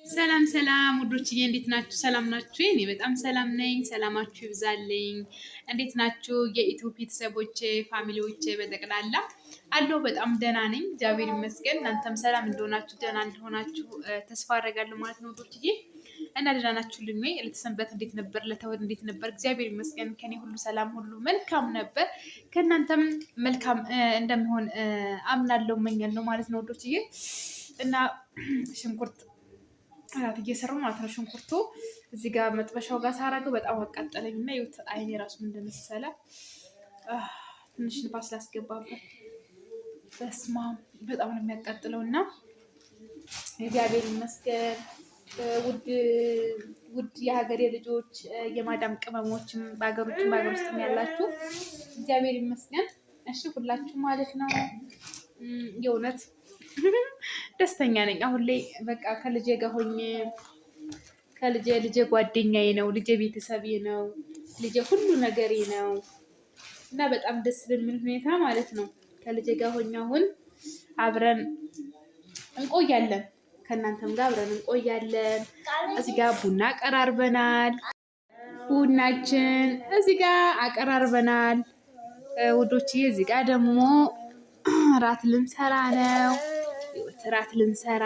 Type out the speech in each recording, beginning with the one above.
ሰላም ሰላም ውዶችዬ እንዴት ናችሁ? ሰላም ናችሁ? እኔ በጣም ሰላም ነኝ። ሰላማችሁ ይብዛልኝ። እንዴት ናችሁ? የኢትዮ ቤተሰቦቼ ፋሚሊዎቼ በጠቅላላ አለሁ። በጣም ደህና ነኝ፣ እግዚአብሔር ይመስገን። እናንተም ሰላም እንደሆናችሁ ደህና እንደሆናችሁ ተስፋ አደርጋለሁ ማለት ነው ውዶችዬ። እና ደህና ናችሁልኝ ወይ? ለተሰንበት እንዴት ነበር? ለተወድ እንዴት ነበር? እግዚአብሔር ይመስገን ከኔ ሁሉ ሰላም ሁሉ መልካም ነበር። ከእናንተም መልካም እንደሚሆን አምናለሁ፣ እመኛለሁ ማለት ነው ውዶችዬ። እና ሽንኩርት አራት እየሰራሁ ማለት ነው። ሽንኩርቱ እዚህ ጋር መጥበሻው ጋር ሳረገው በጣም አቃጠለኝ እና ይኸውት አይኔ ራሱ እንደመሰለ ትንሽ ንፋስ ላስገባበት። በስመ አብ በጣም ነው የሚያቃጥለው እና እግዚአብሔር ይመስገን። ውድ የሀገሬ ልጆች የማዳም ቅመሞችም በሀገር ውጭም በሀገር ውስጥም ያላችሁ እግዚአብሔር ይመስገን። እሺ ሁላችሁ ማለት ነው የእውነት ደስተኛ ነኝ አሁን ላይ። በቃ ከልጄ ጋር ሆኜ ልጄ ጓደኛዬ ነው፣ ልጄ ቤተሰቤ ነው፣ ልጄ ሁሉ ነገሬ ነው እና በጣም ደስ በሚል ሁኔታ ማለት ነው ከልጄ ጋር ሆኜ አሁን አብረን እንቆያለን። ከእናንተም ጋር አብረን እንቆያለን። እዚህ ጋር ቡና አቀራርበናል። ቡናችን እዚህ ጋር አቀራርበናል ውዶችዬ። እዚህ ጋር ደግሞ ራት ልንሰራ ነው። ራት ልንሰራ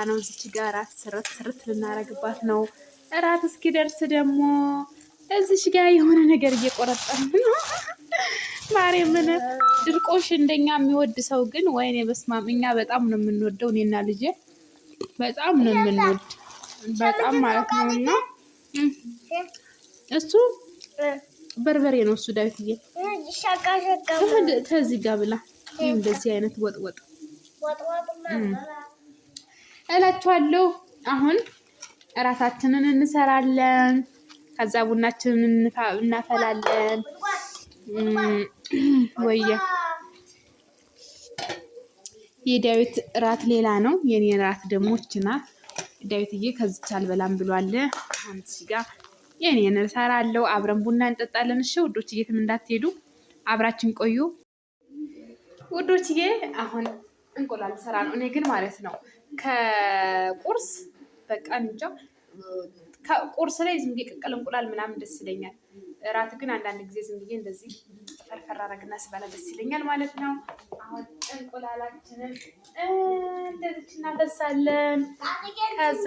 ነው። እዚች ጋር ራት ስርት ልናረግባት ነው። ራት እስኪደርስ ደግሞ እዚች ጋር የሆነ ነገር እየቆረጠን ነው። ማርያምን ድርቆሽ እንደኛ የሚወድ ሰው ግን ወይኔ በስመ አብ። እኛ በጣም ነው የምንወደው፣ እኔና ልጄ በጣም ነው የምንወድ፣ በጣም ማለት ነው። እና እሱ በርበሬ ነው እሱ ዳዊትዬ ከዚህ ጋር ብላ እንደዚህ አይነት ወጥ እላችኋለሁ። አሁን እራታችንን እንሰራለን፣ ከዛ ቡናችንን እናፈላለን። ወየ የዳዊት እራት ሌላ ነው፣ የኔ እራት ደግሞ እች ናት። ዳዊትዬ ከዚች አልበላም ብሏል። አንቺ ጋር የኔን እሰራለሁ፣ አብረን ቡና እንጠጣለን። እሺ ውዶች የትም እንዳትሄዱ፣ አብራችን ቆዩ ውዶችዬ። አሁን እንቁላል ሰራ ነው። እኔ ግን ማለት ነው ከቁርስ በቃ እንጃ ከቁርስ ላይ ዝም ብዬ ቅቅል እንቁላል ምናምን ደስ ይለኛል። እራት ግን አንዳንድ ጊዜ ዝም ብዬ እንደዚህ ፈርፈር አደረግና ስበላ ደስ ይለኛል ማለት ነው። አሁን እንቁላላችንን እንደዚህ እናፈሳለን። ከዛ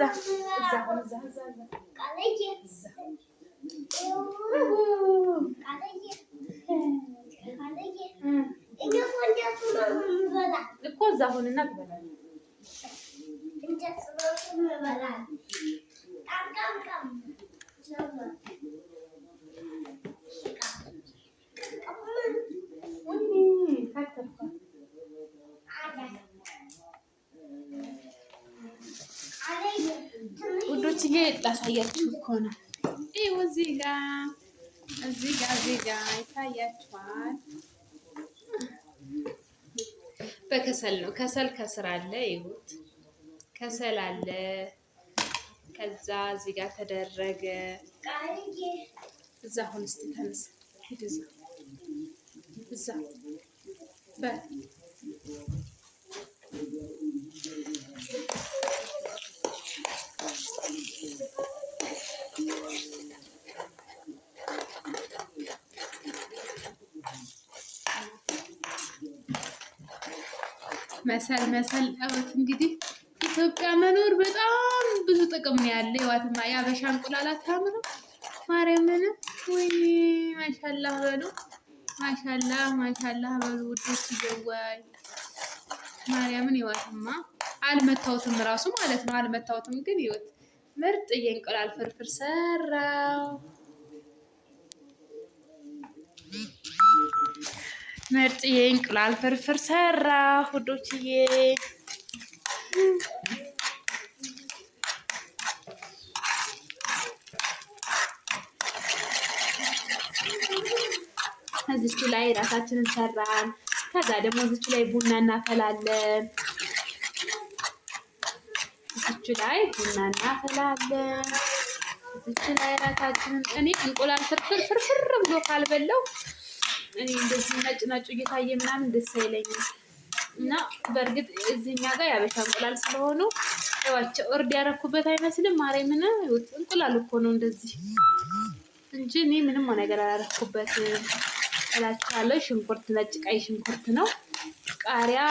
እኮ እዛ አሁንና ትበላለህ። ውዶችዬ ላሳያችሁ እኮ ነው። ይኸው እዚህ ጋር ይታያችኋል። በከሰል ነው። ከሰል ከስር አለ። ይሁት ከሰል አለ። ከዛ እዚህ ጋር ተደረገ። እዛ አሁን እስቲ ተነስ ሂድ እዛ መሰል አውት እንግዲህ ኢትዮጵያ መኖር በጣም ብዙ ጥቅም ነው ያለ። ይዋትማ ያበሻ እንቁላል አታምርም? ማርያምን ወይ ማሻአላህ በሉ፣ ማሻአላህ በሉ ውዶች ይገዋይ ማርያምን። ይዋትማ አልመታውትም ራሱ ማለት ነው፣ አልመታውትም ግን ይወት ምርጥ የእንቁላል ፍርፍር ሰራው። ምርጥ የእንቁላል ፍርፍር ሰራሁ ውዶችዬ። እዚች ላይ ራሳችንን ሰራን። ከዛ ደግሞ እዚች ላይ ቡና እናፈላለን። እዚች ላይ ራሳችንን እኔ እንቁላል ፍርፍር ብሎ ካልበላው እኔ እንደዚህ ነጭ እየታየ ምናምን ደስ አይለኝም። እና በእርግጥ እዚህኛ ጋር ያበሻ እንቁላል ስለሆኑ ያዋቸው እርድ ያረኩበት አይመስልም። ማርያምን እንቁላል እኮ ነው እንደዚህ እንጂ እኔ ምንም ነገር አላረኩበት እላችኋለሁ። ሽንኩርት፣ ነጭ ቀይ ሽንኩርት ነው። ቃሪያ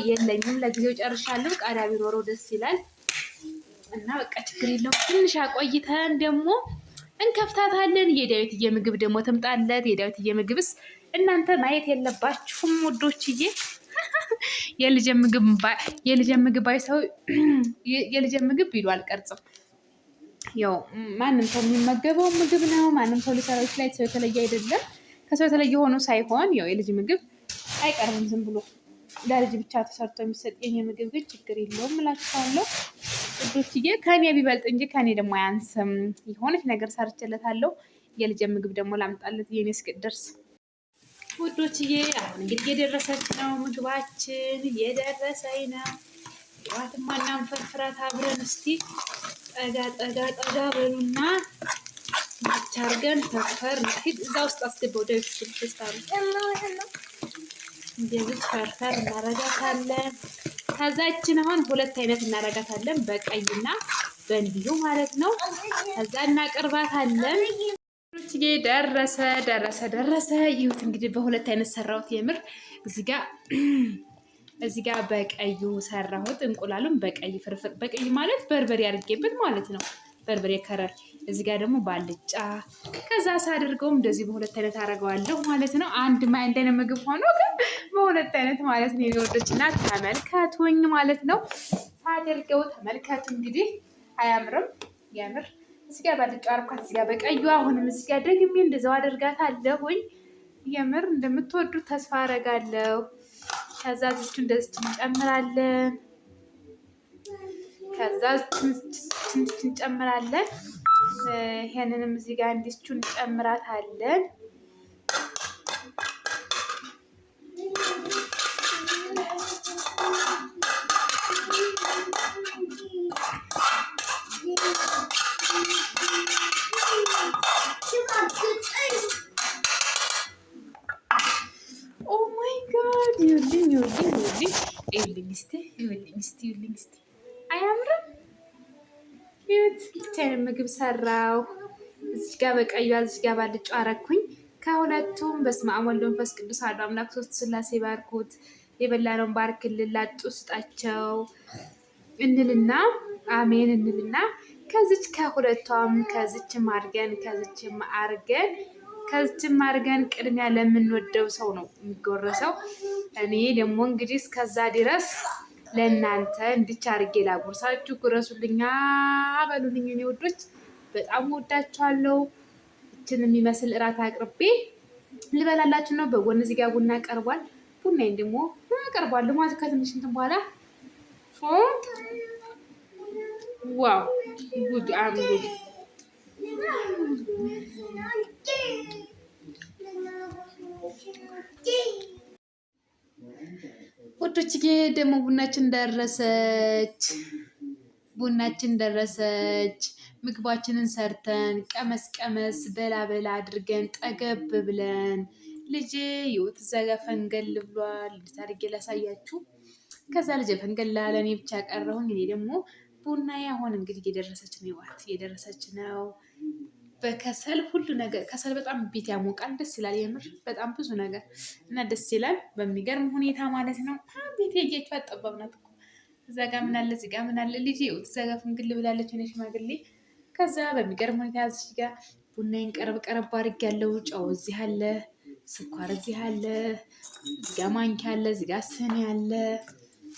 የለኝም ለጊዜው ጨርሻለሁ። ቃሪያ ቢኖረው ደስ ይላል እና በቃ ችግር የለውም። ትንሽ አቆይተን ደግሞ እንከፍታታለን። የዳዊትዬ ምግብ ደግሞ ትምጣለት። የዳዊትዬ ምግብስ እናንተ ማየት የለባችሁም ውዶችዬ። የልጅ ምግብ ባይሰው የልጅ ምግብ ቢሉ አልቀርጽም። ያው ማንም ሰው የሚመገበው ምግብ ነው። ማንም ሰው ሊሰራው ይችላል። ሰው የተለየ አይደለም። ከሰው የተለየ ሆኖ ሳይሆን ያው የልጅ ምግብ አይቀርብም። ዝም ብሎ ለልጅ ብቻ ተሰርቶ የሚሰጥ የኔ ምግብ ግን ችግር የለውም እላችኋለሁ ውዶችዬ። ከኔ ቢበልጥ እንጂ ከኔ ደግሞ አያንስም። የሆነች ነገር ሰርችለታለሁ። የልጅ ምግብ ደግሞ ላምጣለት የኔ እስክደርስ ውዶችዬ። አሁን እንግዲህ የደረሰች ነው ምግባችን፣ እየደረሰኝ ነው። ዋትማ እናንፈርፍራት አብረን እስቲ ጠጋ በሉና አርገን ፈርፈር ሂድ እዛ ውስጥ አስገባው ዳዊት ስልስታሉ እንደዚህ ፈርፈር እናረጋታለን። ከዛችን አሁን ሁለት አይነት እናረጋታለን፣ በቀይና በእንዲሁ ማለት ነው። ከዛ እናቀርባታለን። ደረሰ። ይሁት እንግዲህ በሁለት አይነት ሰራሁት። የምር እዚህ ጋር በቀዩ ሰራሁት። እንቁላሉን በቀይ ፍርፍር፣ በቀይ ማለት በርበሬ አድርጌበት ማለት ነው። በርበሬ ከረር። እዚህ ጋር ደግሞ ባልጫ። ከዛ ሳደርገውም እንደዚህ በሁለት አይነት አደርገዋለሁ ማለት ነው። አንድ አይነት ምግብ ሆኖ ግን በሁለት አይነት ማለት ነው። የወዶችና ተመልከቱኝ ማለት ነው። አድርገው ተመልከቱ እንግዲህ። አያምርም? ያምር። እዚህ ጋር ባልጫ አርኳት፣ እዚህ ጋር በቀዩ። አሁንም እዚህ ጋር ደግሜ እንደዛው አደርጋታለሁኝ። የምር እንደምትወዱት ተስፋ አደርጋለሁ። ከዛ ዝቹ እንደዚህ እንጨምራለን። ይሄንንም እዚህ ጋር እንዲቹ እንጨምራታለን። ኦ ማይ ጋድ! ይኸውልኝ እስቲ አያምርም? ይኸውት ብቻዬን ምግብ ሰራው። እዚህ ጋር በቀዩ፣ እዚህ ጋር ባልጫ አረኩኝ። ከሁለቱም በስመ አብ ወወልድ ወመንፈስ ቅዱስ አሐዱ አምላክ ሶስት ሥላሴ ባርኩት። የበላነውን ባርክልን፣ ላጡ ስጣቸው እንልና አሜን እንልና ከዚች ከሁለቷም ከዚችም አርገን ቅድሚያ ለምንወደው ሰው ነው የሚጎረሰው። እኔ ደግሞ እንግዲህ እስከዛ ድረስ ለእናንተ እንድቻ አርጌ ላጉርሳችሁ። ጉረሱልኛ፣ በሉልኝ እኔ ውዶች፣ በጣም ወዳችኋለሁ። እችን የሚመስል እራት አቅርቤ ልበላላችሁ ነው። በጎን እዚህ ጋር ቡና ቀርቧል። ቡናዬን ደግሞ አቀርባለሁ ማለት ከትንሽ እንትን በኋላ። ዋው ጉድ ጉድ! ወዶችዬ ደግሞ ቡናችን ደረሰች። ምግባችንን ሰርተን ቀመስ በላ አድርገን ጠገብ ብለን ልጄ ይወት ዘጋ ፈንገል ብሏል። ታሪክ ላሳያችሁ። ከዛ ልጄ ፈንገል ላለ፣ እኔ ብቻ ቀረሁኝ። እኔ ደግሞ ቡና አሁን እንግዲህ እየደረሰች ነው። በከሰል ሁሉ ነገር፣ ከሰል በጣም ቤት ያሞቃል። ደስ ይላል። የምር በጣም ብዙ ነገር እና ደስ ይላል በሚገርም ሁኔታ ማለት ነው። ቤት የጌቹ አጠባብናት እኮ እዛ ጋ ምን አለ፣ እዚህ ጋ ምን አለ። ልጅ ይኸው እዛ ጋ ፍንግል ብላለች፣ ሆነ ሽማግሌ። ከዛ በሚገርም ሁኔታ እዚህ ጋ ቡናዬን ቀረብ አድርግ ያለው ጨው እዚህ አለ፣ ስኳር እዚህ አለ፣ እዚህ ጋ ማንኪያ አለ፣ እዚህ ጋ ስኒ አለ።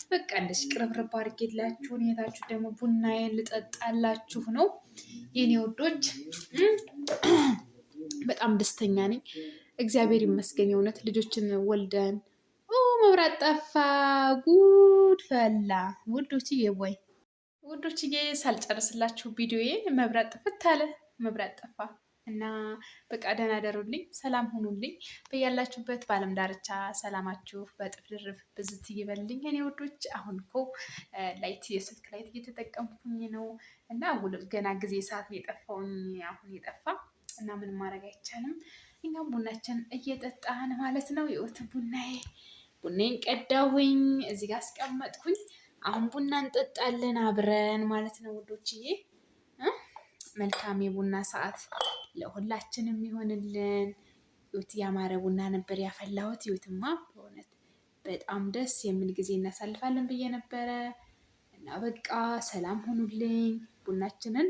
በቃ እንደዚህ ቅርብርብ አድርጌላችሁ ሁኔታችሁ ደግሞ ቡናዬን ልጠጣላችሁ ነው የኔ ወዶች። በጣም ደስተኛ ነኝ፣ እግዚአብሔር ይመስገን። የእውነት ልጆችን ወልደን መብራት ጠፋ፣ ጉድ ፈላ ውዶችዬ። ውዶችዬ ሳልጨርስላችሁ ቪዲዮዬን መብራት ጥፍት አለ፣ መብራት ጠፋ እና በቃ ደህና ደሩልኝ፣ ሰላም ሁኑልኝ። በያላችሁበት በዓለም ዳርቻ ሰላማችሁ በጥፍ ድርብ ብዝት ይበልኝ የኔ ውዶች። አሁን እኮ የስልክ ላይት እየተጠቀምኩኝ ነው እና ገና ጊዜ ሰዓት የጠፋውኝ አሁን የጠፋ እና ምንም ማድረግ አይቻልም። እኛም ቡናችን እየጠጣን ማለት ነው። የወት ቡናዬን ቀዳሁኝ፣ እዚህ ጋር አስቀመጥኩኝ። አሁን ቡና እንጠጣለን አብረን ማለት ነው ውዶችዬ። መልካም የቡና ሰዓት ለሁላችንም ይሆንልን። ይሁት ያማረ ቡና ነበር ያፈላሁት። ይሁትማ በእውነት በጣም ደስ የሚል ጊዜ እናሳልፋለን ብዬ ነበረ እና በቃ ሰላም ሆኑልኝ። ቡናችንን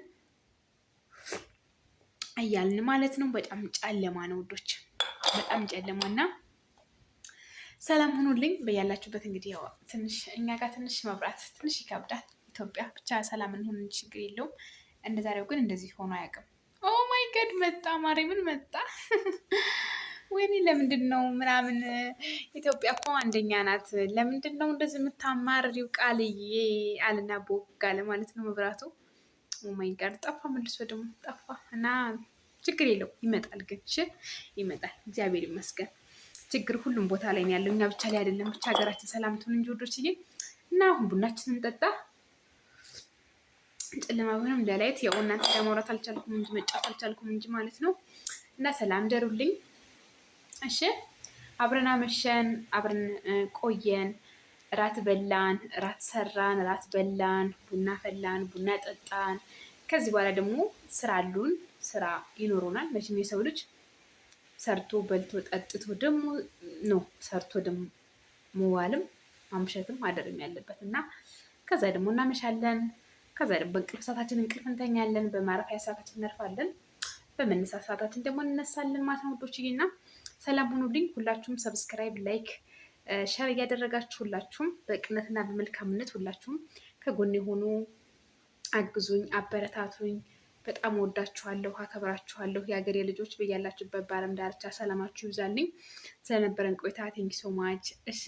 እያልን ማለት ነው። በጣም ጨለማ ነው ውዶች፣ በጣም ጨለማ እና ሰላም ሆኑልኝ በያላችሁበት። እንግዲህ ያው ትንሽ እኛ ጋር ትንሽ መብራት ትንሽ ይከብዳል። ኢትዮጵያ ብቻ ሰላም እንሆን ችግር የለውም። እንደ ዛሬው ግን እንደዚህ ሆኖ አያውቅም። ኦ ማይ ጋድ መጣ፣ ማርያምን መጣ። ወይኔ ለምንድን ነው ምናምን፣ ኢትዮጵያ እኮ አንደኛ ናት። ለምንድን ነው እንደዚህ የምታማርሪው? ቃልዬ አልና ቦግ አለ ማለት ነው መብራቱ። ኦ ማይ ጋድ ጠፋ፣ መልሶ ደግሞ ጠፋ እና ችግር የለው ይመጣል፣ ግን እሺ ይመጣል። እግዚአብሔር ይመስገን። ችግር ሁሉም ቦታ ላይ ነው ያለው፣ እኛ ብቻ ላይ አይደለም። ብቻ ሀገራችን ሰላም ትሁን እንጂ ወዶችዬ። እና አሁን ቡናችንን እንጠጣ። ጨለማ ቢሆንም ለላይት ያው እናንተ ጋር ማውራት አልቻልኩም እንጂ መጫወት አልቻልኩም እንጂ ማለት ነው። እና ሰላም ደሩልኝ። እሺ አብረን አመሸን፣ አብረን ቆየን፣ እራት በላን፣ እራት ሰራን፣ እራት በላን፣ ቡና ፈላን፣ ቡና ጠጣን። ከዚህ በኋላ ደግሞ ስራ አሉን፣ ስራ ይኖሩናል። መቼም የሰው ልጅ ሰርቶ በልቶ ጠጥቶ ደግሞ ነው ሰርቶ ደግሞ መዋልም ማምሸትም ማደርም ያለበት እና ከዛ ደግሞ እናመሻለን። ከዛ ደግሞ በእንቅልፍ ሰዓታችን እንቅልፍ እንተኛለን፣ በማረፊያ ሰዓታችን እናርፋለን፣ በመነሳት ሰዓታችን ደግሞ እንነሳለን ማለት ነው ውዶችዬ። እና ሰላም ሁኑልኝ። ሁላችሁም ሰብስክራይብ፣ ላይክ፣ ሸር እያደረጋችሁ ሁላችሁም በቅነትና በመልካምነት ሁላችሁም ከጎን የሆኑ አግዙኝ፣ አበረታቱኝ። በጣም ወዳችኋለሁ፣ አከብራችኋለሁ። የሀገሬ ልጆች በያላችሁበት በዓለም ዳርቻ ሰላማችሁ ይብዛልኝ። ስለነበረን ቆይታ ቴንኪ ሶ ማች። እሺ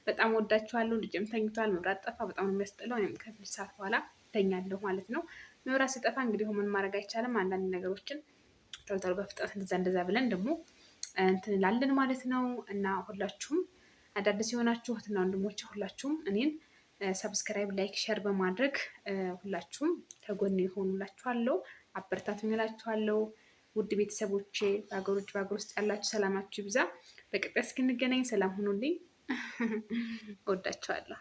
በጣም ወዳችኋለሁ። ልጅም ተኝቷል፣ መብራት ጠፋ። በጣም ነው የሚያስጠላው። እኔም ከትንሽ ሰዓት በኋላ ተኛለሁ ማለት ነው። መብራት ሲጠፋ እንግዲህ ምን ማድረግ አይቻልም። አንዳንድ ነገሮችን ቶሎ ቶሎ በፍጥነት እንደዛ ብለን ደግሞ እንትን እንላለን ማለት ነው። እና ሁላችሁም አዳዲስ የሆናችሁ እህትና ወንድሞቼ ሁላችሁም እኔን ሰብስክራይብ፣ ላይክ፣ ሼር በማድረግ ሁላችሁም ከጎን የሆኑላችኋለሁ፣ አበረታቱኝ እላችኋለሁ። ውድ ቤተሰቦቼ በሀገር ውጭ በሀገር ውስጥ ያላችሁ ሰላማችሁ ይብዛ። በቀጣይ እስክንገናኝ ሰላም ሁኑልኝ። እወዳችኋለሁ።